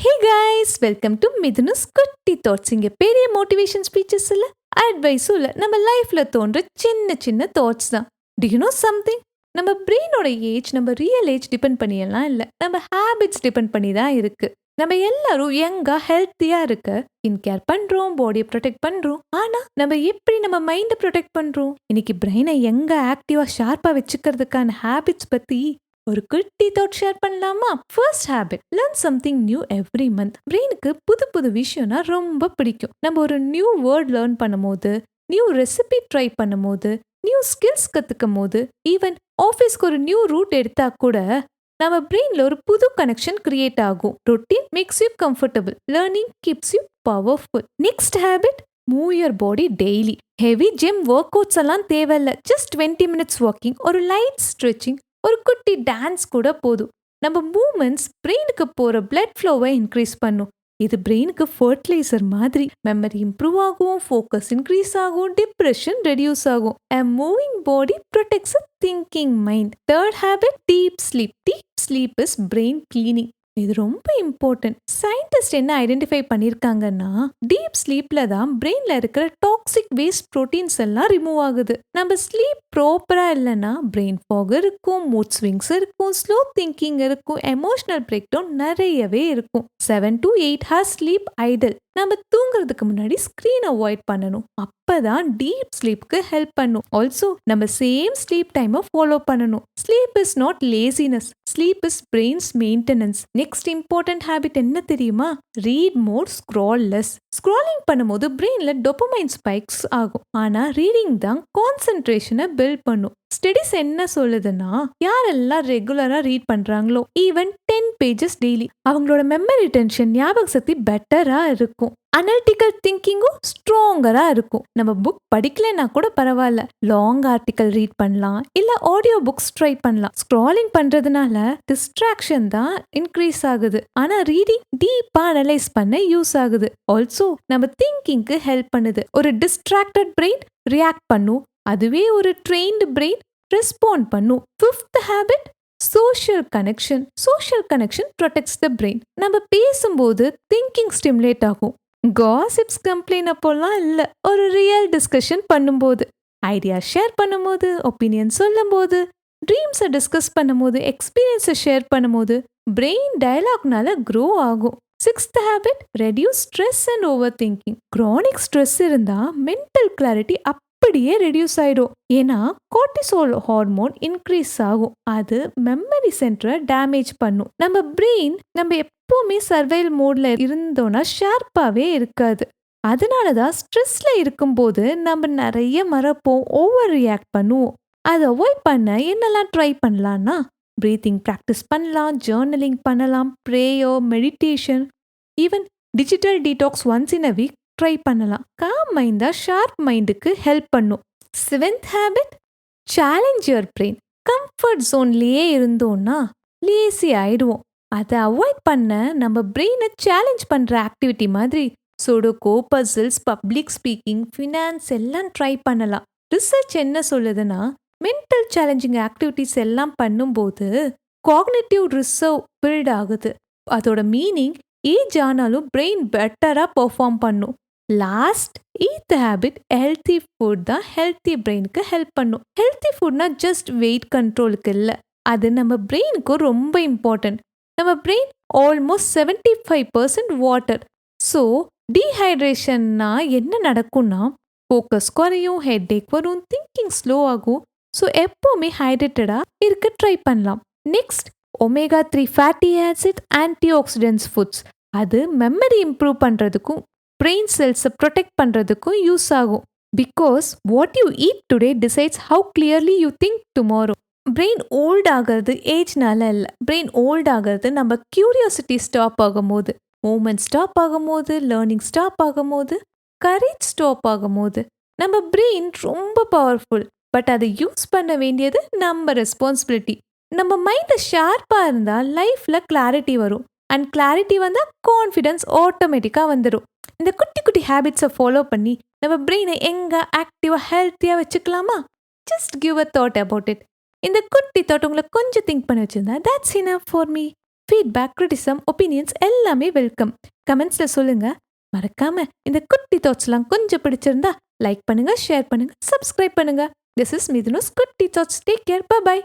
Hey guys, welcome to மிதுனுஸ் குட்டி thoughts. இங்கே பெரிய மோட்டிவேஷன் ஸ்பீச்சஸ் இல்லை, அட்வைஸும் இல்லை, நம்ம லைஃப்ல தோன்ற சின்ன சின்ன தாட்ஸ் தான். To you know something? நம்ம பிரெயினோட ஏஜ் நம்ம ரியல் ஏஜ் டிபெண்ட் பண்ணியெல்லாம் இல்லை, நம்ம ஹேபிட்ஸ் டிபெண்ட் பண்ணி தான் இருக்கு. நம்ம எல்லாரும் யங்கா ஹெல்த்தியா இருக்க ஸ்கின் கேர் பண்றோம், பாடியை ப்ரொடெக்ட் பண்றோம். ஆனா நம்ம எப்படி நம்ம மைண்டை ப்ரொடெக்ட் பண்றோம்? இன்னைக்கு பிரெயினை யங்கா ஆக்டிவா ஷார்ப்பா வச்சுக்கிறதுக்கான ஹேபிட்ஸ் பத்தி ஒரு குட்டி தாட் ஷேர் பண்ணலாமா? First habit, learn something new every month. பிரெயினுக்கு புது புது விஷயம்னா ரொம்ப பிடிக்கும். நம்ம ஒரு நியூ வேர்ட் லேர்ன் பண்ணும்போது, நியூ ரெசிபி ட்ரை பண்ணும்போது, நியூ ஸ்கில்ஸ் கத்துக்கும் போது, ஈவன் ஆஃபீஸ்க்கு ஒரு நியூ ரூட் எடுத்தா கூட நம்ம பிரெயின்ல ஒரு புது கனெக்ஷன் கிரியேட் ஆகும். Routine makes you comfortable, learning keeps you powerful. Next habit, move your body daily. Heavy gym workouts எல்லாம் தேவையில்ல, ஜஸ்ட் 20 minutes வாக்கிங், ஒரு லைட் ஸ்ட்ரெச்சிங், ஒரு குட்டி டான்ஸ் கூட போதும். நம்ம மூமெண்ட்ஸ் பிரெயினுக்கு போற பிளட் ஃப்ளோவை இன்க்ரீஸ் பண்ணும். இது பிரெயினுக்கு ஃபர்டிலைசர் மாதிரி. மெமரி இம்ப்ரூவ் ஆகும், ஃபோக்கஸ் இன்க்ரீஸ் ஆகும், டிப்ரெஷன் ரெடியூஸ் ஆகும். A moving body protects a thinking mind. Third habit, deep sleep. Deep sleep is brain cleaning. இது ரொம்ப இம்பார்ட்டன்ட். சயின்டிஸ்ட் என்ன ஐடென்டிஃபை பண்ணியிருக்காங்கன்னா, டீப் ஸ்லீப்ல தான் பிரெயின்ல இருக்கிற டாக்ஸிக் வேஸ்ட் ப்ரோட்டீன்ஸ் எல்லாம் ரிமூவ் ஆகுது. நம்ம ஸ்லீப் ப்ராப்பரா இல்லைன்னா பிரெயின் ஃபாக் இருக்கும், மூட் ஸ்விங்ஸ் இருக்கும், ஸ்லோ திங்கிங் இருக்கும், எமோஷனல் பிரேக் டவுன் நிறையவே இருக்கும். 7 to 8 hours ஸ்லீப் ஐடல். நம்ம தூங்குறதுக்கு முன்னாடி ஸ்கிரீன் அவாய்ட் பண்ணணும். அப்பதான் டீப் ஸ்லீப்க்கு ஹெல்ப் பண்ணும். ஆல்சோ நம்ம சேம் ஸ்லீப் டைமை ஃபாலோ பண்ணணும். Sleep is not laziness, sleep is brains maintenance. Next important habit என்ன தெரியுமா? ரீட் மோர், ஸ்க்ரால் லெஸ். ஸ்க்ராலிங் பண்ணும்போது பிரெயின்ல டோபமைன் ஸ்பைக்ஸ் ஆகும். ஆனா ரீடிங் தான் கான்சென்ட்ரேஷனை பில்ட் பண்ணும். ஸ்டடிஸ் என்ன சொல்லுதுன்னா, யாரெல்லாம் ரெகுலரா ரீட் பண்றாங்களோ, ஈவன் 10 pages டெய்லி, அவங்களோட மெமரி டென்ஷன், ஞாபக சக்தி பெட்டரா இருக்கும். அனலிட்டிக்கல் திங்கிங்கும் ஸ்ட்ராங்கரா இருக்கும். நம்ம புக் படிக்கலன்னா கூட பரவாயில்ல, லாங் ஆர்டிக்கல் ரீட் பண்ணலாம், இல்ல ஆடியோ புக்ஸ் ட்ரை பண்ணலாம். ஸ்க்ராலிங் பண்றதுனால டிஸ்ட்ராக்ஷன் தான் இன்க்ரீஸ் ஆகுது, ஆனா ரீடிங் டீப்பா அனலைஸ் பண்ண யூஸ் ஆகுது. ஆல்சோ நம்ம திங்கிங்க்கு ஹெல்ப் பண்ணுது. ஒரு டிஸ்ட்ராக்டட் பிரெயின் ரியாக்ட் பண்ணும், அதுவே ஒரு ட்ரெயின்டு பிரெயின் ரெஸ்பாண்ட் பண்ணும். Fifth habit, social connection. Social connection protects the brain. நம்ம பேசும்போது திங்கிங் ஸ்டிமுலேட் ஆகும். காசிப்ஸ் கம்ப்ளைண்ட் அப்போல்லாம் இல்லை, ஒரு ரியல் டிஸ்கஷன் பண்ணும்போது, ஐடியா ஷேர் பண்ணும்போது, ஒப்பீனியன் சொல்லும் போது, ட்ரீம்ஸை டிஸ்கஸ் பண்ணும்போது, எக்ஸ்பீரியன்ஸை ஷேர் பண்ணும்போது பிரெயின் டயலாக்னால க்ரோ ஆகும். Sixth habit, reduce stress and over thinking. Chronic stress இருந்தா மென்டல் கிளாரிட்டி அப்படியே ரெடியூஸ் ஆயிடும். ஏன்னா கோர்டிசோல் ஹார்மோன் இன்க்ரீஸ் ஆகும், அது மெமரி சென்டரை டேமேஜ் பண்ணும். நம்ம பிரெயின் நம்ம எப்பவுமே சர்வைவல் மோட்ல இருந்தோம்னா ஷார்ப்பாவே இருக்காது. அதனாலதான் ஸ்ட்ரெஸ்ல இருக்கும்போது நம்ம நிறைய மறப்போம், ஓவர் ரியாக்ட் பண்ணுவோம். அதை அவாய்ட் பண்ண என்னெல்லாம் ட்ரை பண்ணலாம்னா, பிரீத்திங் ப்ராக்டிஸ் பண்ணலாம், ஜேர்னலிங் பண்ணலாம், prayer, meditation, even digital detox once in a week try பண்ணலாம். காம் மைண்டா ஷார்ப் மைண்டுக்கு ஹெல்ப் பண்ணும். Seventh habit, challenge your brain. Comfort ஜோன்லயே இருந்தோம்னா லேசி ஆயிடுவோம். அதை அவாய்ட் பண்ண நம்ம பிரெயினை சேலஞ்ச் பண்ற ஆக்டிவிட்டி மாதிரி sudoku, puzzles, public speaking, finance எல்லாம் ட்ரை பண்ணலாம். ரிசர்ச் என்ன சொல்லுதுன்னா, மென்டல் சேலஞ்சிங் ஆக்டிவிட்டிஸ் எல்லாம் பண்ணும்போது காக்னிட்டிவ் ரிசர்வ் பில்ட் ஆகுது. அதோட மீனிங், ஏஜ் ஆனாலும் பிரெயின் பெட்டரா பெர்ஃபார்ம் பண்ணும். Last eight habit, healthy food தான் ஹெல்த்தி பிரெயினுக்கு ஹெல்ப் பண்ணும். ஹெல்த்தி ஃபுட்னா ஜஸ்ட் வெயிட் கண்ட்ரோலுக்கு இல்லை, அது நம்ம பிரெயினுக்கு ரொம்ப இம்பார்ட்டன்ட். நம்ம பிரெயின் ஆல்மோஸ்ட் 75% வாட்டர். ஸோ டீஹைட்ரேஷன்னா என்ன நடக்கும்னா, ஃபோக்கஸ் குறையும், ஹெட்ஏக் வரும், திங்கிங் ஸ்லோ ஆகும். ஸோ எப்போவுமே ஹைட்ரேட்டடா இருக்க ட்ரை பண்ணலாம். Next, omega 3 fatty acid antioxidants foods. அது மெமரி இம்ப்ரூவ் பண்ணுறதுக்கும் பிரெயின் செல்ஸை ப்ரொடெக்ட் பண்ணுறதுக்கும் யூஸ் ஆகும். Because what you eat today decides how clearly you think tomorrow. Brain old ஆகிறது ஏஜ்னால இல்லை, பிரெயின் ஓல்ட் ஆகிறது நம்ம கியூரியாசிட்டி ஸ்டாப் ஆகும்போது, மூமெண்ட் ஸ்டாப் ஆகும்போது, லேர்னிங் ஸ்டாப் ஆகும்போது, கரேஜ் ஸ்டாப் ஆகும்போது. நம்ம பிரெயின் ரொம்ப பவர்ஃபுல், பட் அதை யூஸ் பண்ண வேண்டியது நம்ம ரெஸ்பான்சிபிலிட்டி. நம்ம மைண்ட் ஷார்ப்பாக இருந்தால் லைஃப்பில் கிளாரிட்டி வரும், அண்ட் கிளாரிட்டி வந்தால் கான்ஃபிடென்ஸ் ஆட்டோமேட்டிக்காக வந்துடும். இந்த குட்டி குட்டி ஹேபிட்ஸை ஃபாலோ பண்ணி நம்ம பிரெயினை எங்கே ஆக்டிவாக ஹெல்த்தியாக வச்சுக்கலாமா? Just give a thought about it. இந்த குட்டி தாட் உங்களை கொஞ்சம் திங்க் பண்ணி வச்சுருந்தா, that's enough for me. Feedback, criticism, opinions எல்லாமே வெல்கம். கமெண்ட்ஸ்ல சொல்லுங்க. மறக்காம இந்த குட்டி தாட்ஸ்லாம் கொஞ்சம் பிடிச்சிருந்தா லைக் பண்ணுங்க, ஷேர் பண்ணுங்க, சப்ஸ்கிரைப் பண்ணுங்க. திஸ் இஸ் மிதுனுஸ் குட்டி thoughts. Take care. Bye by.